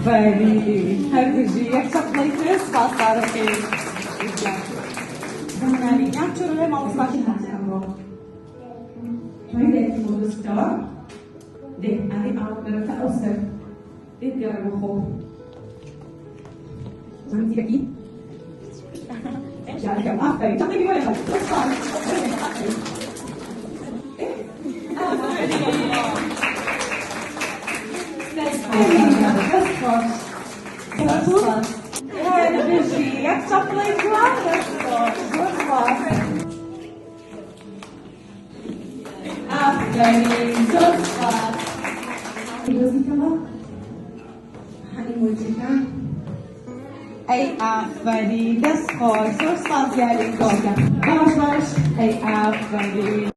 آفرین هرگزی یک چپلی فرست پاسدار خیلی زمانی jak چرا ما واسه هستم رو توی یک مدرس دار ده علی آب تا اوسر دیگر رو خوب زمانی کی جالب آفرین چطوری می‌گویی Jak čapli kláda, آفرین زوجات ای آفرین دست خوش زوجات یاری گوگم باش باش ای آفرین